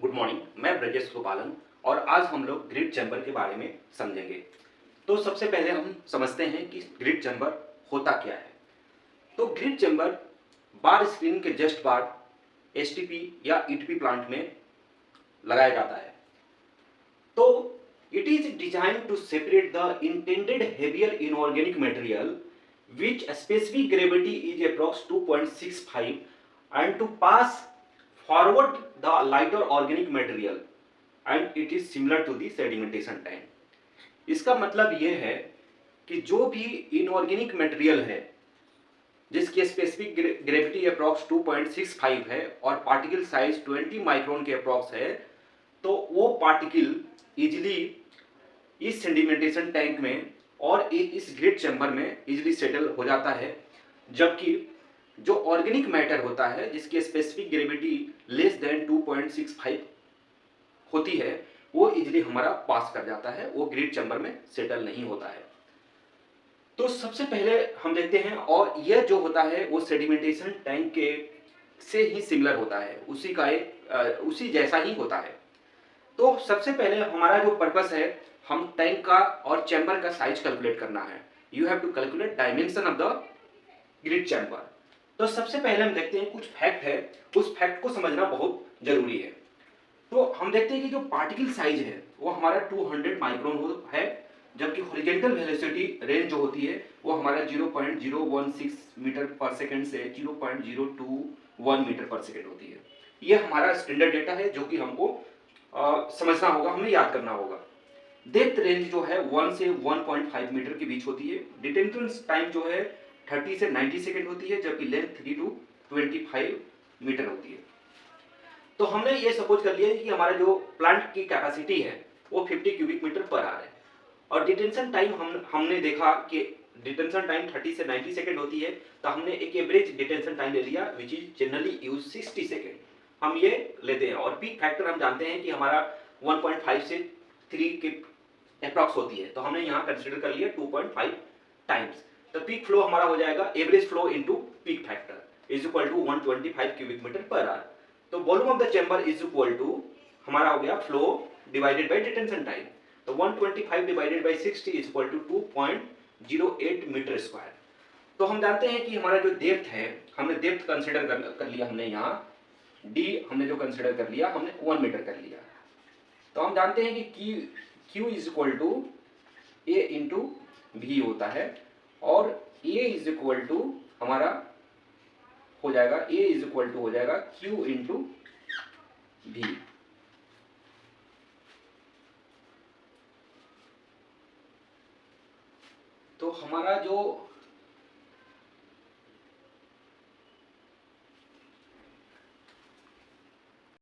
Good morning. मैं ब्रजेश गोपालन और आज हम लोग ग्रिड चैम्बर के बारे में समझेंगे। तो सबसे पहले हम समझते हैं कि ग्रिड चैम्बर होता क्या है। तो ग्रिड चैम्बर बार स्क्रीन के जस्ट बाद एसटीपी या ईटीपी प्लांट में लगाया जाता है। तो it is design to separate the intended heavier inorganic material which specific gravity is approx 2.65 and to pass forward the lighter organic material and it is similar to the sedimentation tank. इसका मतलब ये है कि जो भी inorganic material है जिसकी specific gravity approx 2.65 है और पार्टिकल साइज 20 माइक्रोन के अप्रॉक्स है, तो वो पार्टिकल इजिली इस सेडिमेंटेशन टैंक में और इस ग्रिड चैम्बर में इजिली सेटल हो जाता है, जबकि जो ऑर्गेनिक मैटर होता है जिसकी स्पेसिफिक ग्रेविटी लेस देन 2.65 होती है वो इजिली हमारा पास कर जाता है, वो ग्रिड चैम्बर में सेटल नहीं होता है। तो सबसे पहले हम देखते हैं, और यह जो होता है वो सेडिमेंटेशन टैंक के से ही सिमिलर होता है, उसी जैसा ही होता है। तो सबसे पहले हमारा जो पर्पस है, हम टैंक का और चैम्बर का साइज कैलकुलेट करना है। You have to calculate dimension of the grit chamber. तो सबसे पहले हम देखते हैं कुछ फैक्ट है, उस फैक्ट को समझना बहुत जरूरी है। तो हम देखते हैं कि जो पार्टिकल साइज है वो हमारा 200 माइक्रोन है, जबकि हॉरिजॉन्टल वेलोसिटी रेंज जो होती है वो हमारा 0.016 मीटर पर सेकंड से 0.021 मीटर पर सेकंड होती है। ये हमारा स्टैंडर्ड डेटा है जो कि हमको समझना होगा, हमें याद करना होगा। डेप्थ रेंज जो है 1 से 1.5 मीटर के बीच होती है। डिटेंशन टाइम जो है 30 से 90 सेकंड होती है, जबकि लेंथ 3 to 25 मीटर होती है। तो हमने ये सपोज कर लिया कि हमारा जो प्लांट की कैपेसिटी है वो 50 क्यूबिक मीटर पर आवर है, और डिटेंशन टाइम हमने देखा कि डिटेंशन टाइम 30 से 90 सेकंड होती है, तो हमने एक एवरेज डिटेंशन टाइम ले लिया which is generally use 60 second हम ये लेते हैं। और पीक फैक्टर हम जानते हैं कि हमारा 1.5 से 3 के अप्रॉक्स होती है, तो हमने यहाँ कंसिडर कर लिया 2.5 टाइम्स। तो पीक फ्लो हमारा हो जाएगा average flow into peak factor is equal to 125 cubic metre per hour. तो volume of the chamber is equal to हमारा हो गया flow divided by detention time. तो 125 divided by 60 is equal to 2.08 metre square. तो हम जानते हैं कि हमारा जो डेप्थ है, हमने डेप्थ कंसिडर कर लिया, हमने यहाँ डी हमने जो कंसिडर कर लिया, हमने 1 मीटर कर लिया। तो हम जानते हैं कि Q is equal to A into भी होता है, और A इज इक्वल टू हमारा हो जाएगा A इज इक्वल टू हो जाएगा Q इंटू भी। तो हमारा जो